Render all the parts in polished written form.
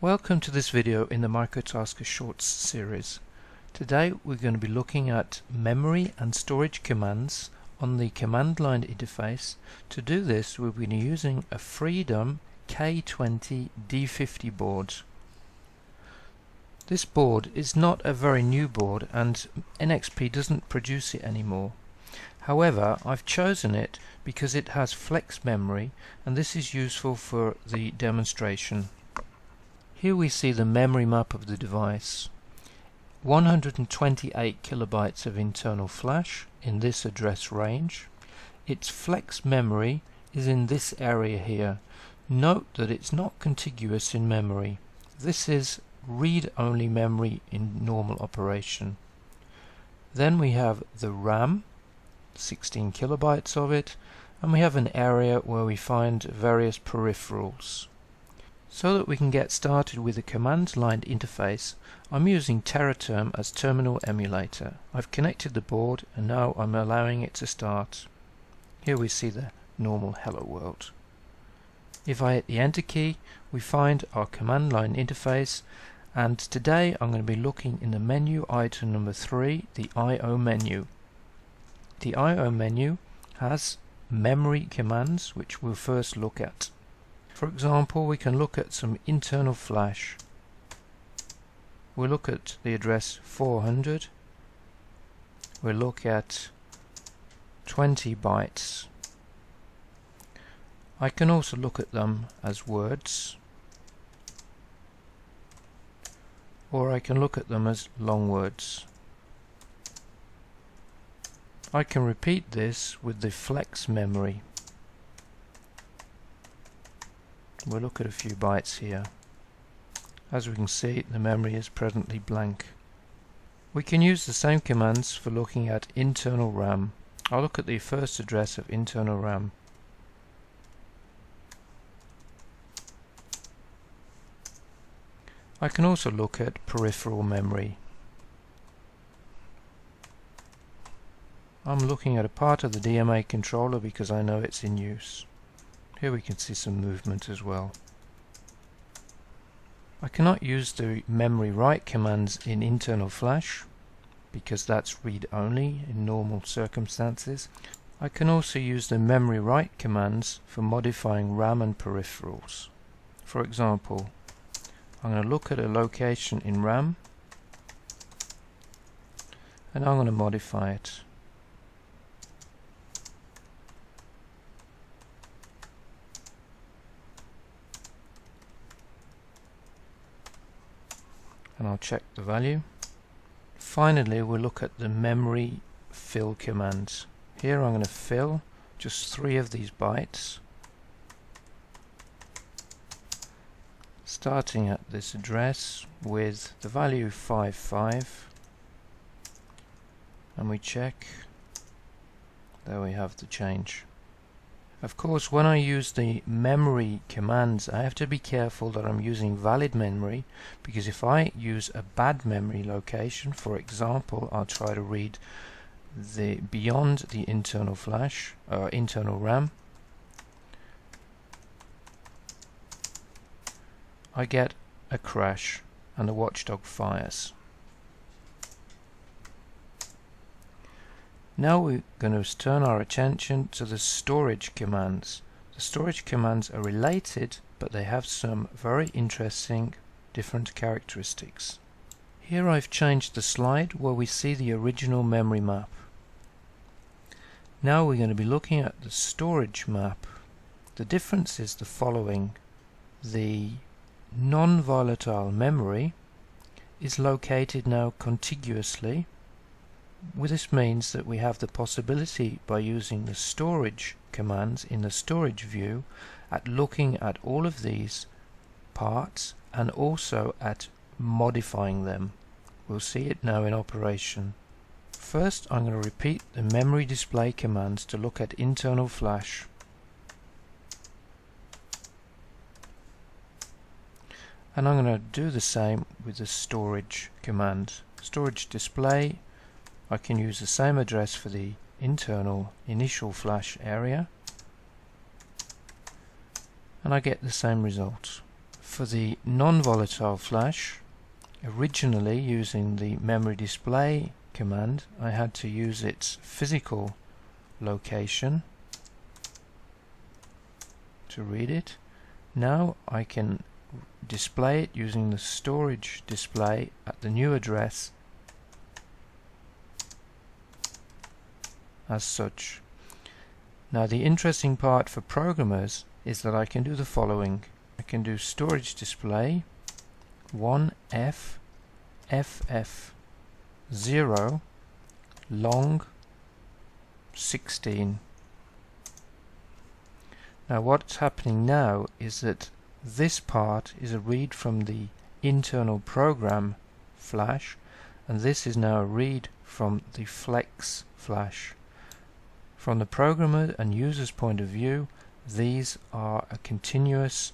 Welcome to this video in the uTasker Shorts series. Today we're going to be looking at memory and storage commands on the command line interface. To do this we'll be using a Freedom K20 D50 board. This board is not a very new board and NXP doesn't produce it anymore. However, I've chosen it because it has flex memory and this is useful for the demonstration. Here we see the memory map of the device. 128 kilobytes of internal flash in this address range. Its flex memory is in this area here. Note that it's not contiguous in memory. This is read-only memory in normal operation. Then we have the RAM, 16 kilobytes of it, and we have an area where we find various peripherals. So that we can get started with the command line interface, I'm using Terraterm as terminal emulator. I've connected the board and now I'm allowing it to start. Here we see the normal hello world. If I hit the enter key, we find our command line interface, and today I'm going to be looking in the menu item number 3, the I/O menu. The I/O menu has memory commands which we'll first look at. For example, we can look at some internal flash. We'll look at the address 400. We'll look at 20 bytes. I can also look at them as words, or I can look at them as long words. I can repeat this with the flex memory. We'll look at a few bytes here. As we can see, the memory is presently blank. We can use the same commands for looking at internal RAM. I'll look at the first address of internal RAM. I can also look at peripheral memory. I'm looking at a part of the DMA controller because I know it's in use. Here we can see some movement as well. I cannot use the memory write commands in internal flash because that's read only in normal circumstances. I can also use the memory write commands for modifying RAM and peripherals. For example, I'm going to look at a location in RAM and I'm going to modify it. And I'll check the value. Finally, we'll look at the memory fill commands. Here I'm going to fill just 3 of these bytes, starting at this address with the value 55, and we check. There we have the change. Of course, when I use the memory commands, I have to be careful that I'm using valid memory, because if I use a bad memory location, for example, I'll try to read beyond the internal flash or internal RAM, I get a crash and the watchdog fires. Now we're going to turn our attention to the storage commands. The storage commands are related, but they have some very interesting different characteristics. Here I've changed the slide where we see the original memory map. Now we're going to be looking at the storage map. The difference is the following. The non-volatile memory is located now contiguously. This means that we have the possibility, by using the storage commands in the storage view, at looking at all of these parts and also at modifying them. We'll see it now in operation. First, I'm going to repeat the memory display commands to look at internal flash. And I'm going to do the same with the storage command. Storage display, I can use the same address for the internal initial flash area and I get the same result. For the non-volatile flash, originally using the memory display command, I had to use its physical location to read it. Now I can display it using the storage display at the new address as such. Now the interesting part for programmers is that I can do the following. I can do storage display 1f ff0 long 16. Now what's happening now is that this part is a read from the internal program flash, and this is now a read from the flex flash. From the programmer and user's point of view, these are a continuous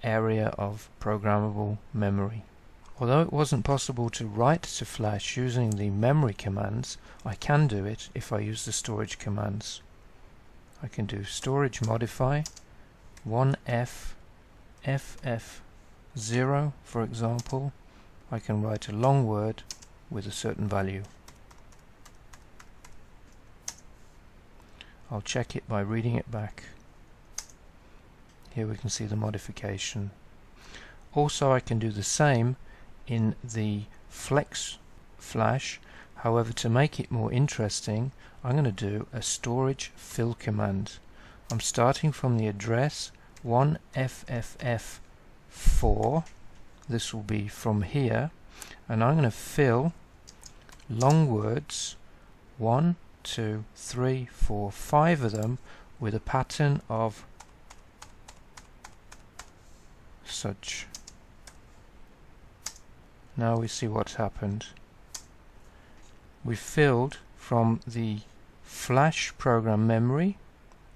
area of programmable memory. Although it wasn't possible to write to flash using the memory commands, I can do it if I use the storage commands. I can do storage modify 1f ff0, for example. I can write a long word with a certain value. I'll check it by reading it back. Here we can see the modification. Also I can do the same in the flex flash. However, to make it more interesting, I'm going to do a storage fill command. I'm starting from the address 1FFF4. This will be from here, and I'm going to fill long words 1, 2, 3, 4, 5 of them with a pattern of such. Now we see what's happened. We filled from the flash program memory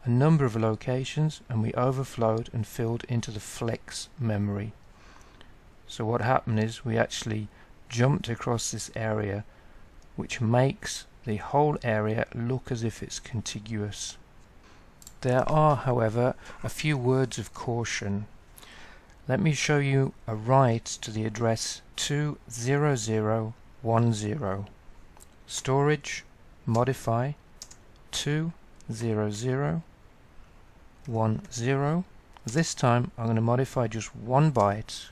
a number of locations, and we overflowed and filled into the flex memory. So what happened is we actually jumped across this area, which makes the whole area look as if it's contiguous. There are, however, a few words of caution. Let me show you a write to the address 20010. Storage modify 20010. This time I'm going to modify just 1 byte.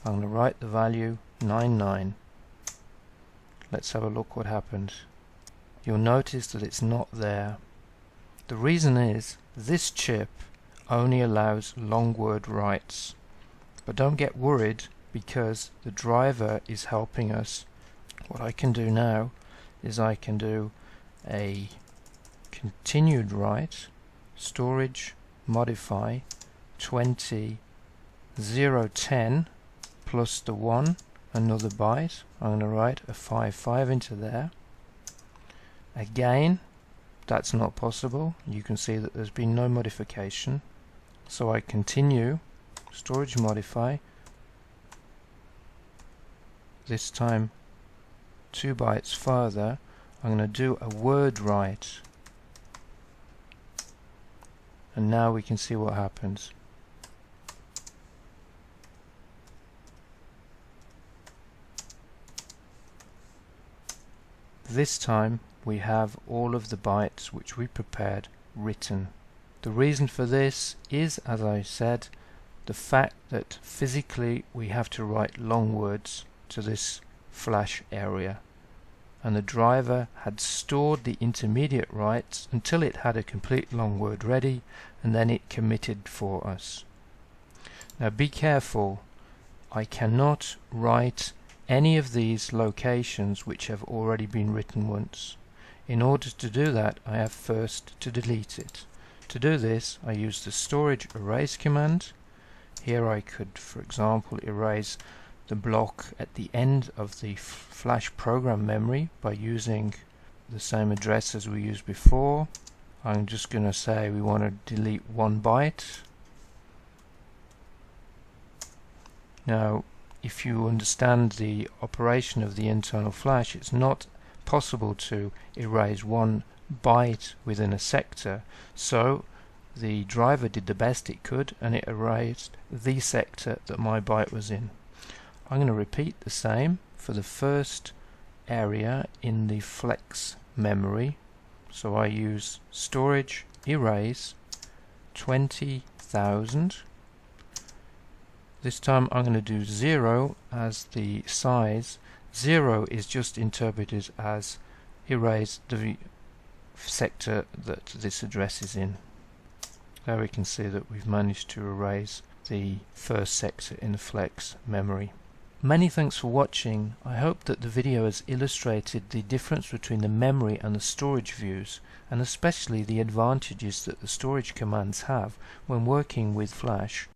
I'm going to write the value 99. Let's have a look what happened. You'll notice that it's not there. The reason is this chip only allows long word writes. But don't get worried, because the driver is helping us. What I can do now is I can do a continued write, storage modify 20010 plus the 1, another byte. I'm going to write a 55 into there. Again, that's not possible. You can see that there's been no modification. So I continue storage modify, this time 2 bytes further. I'm going to do a word write, and now we can see what happens. This time we have all of the bytes which we prepared written. The reason for this is, as I said, the fact that physically we have to write long words to this flash area, and the driver had stored the intermediate writes until it had a complete long word ready, and then it committed for us. Now be careful, I cannot write any of these locations which have already been written once. In order to do that, I have first to delete it. To do this, I use the storage erase command. Here I could, for example, erase the block at the end of the flash program memory by using the same address as we used before. I'm just going to say we want to delete 1 byte. Now, if you understand the operation of the internal flash, it's not possible to erase 1 byte within a sector, so the driver did the best it could and it erased the sector that my byte was in. I'm going to repeat the same for the first area in the flex memory. So I use storage erase 20,000. This time I'm going to do 0 as the size. 0 is just interpreted as erase the sector that this address is in. There we can see that we've managed to erase the first sector in the flex memory. Many thanks for watching. I hope that the video has illustrated the difference between the memory and the storage views, and especially the advantages that the storage commands have when working with Flash.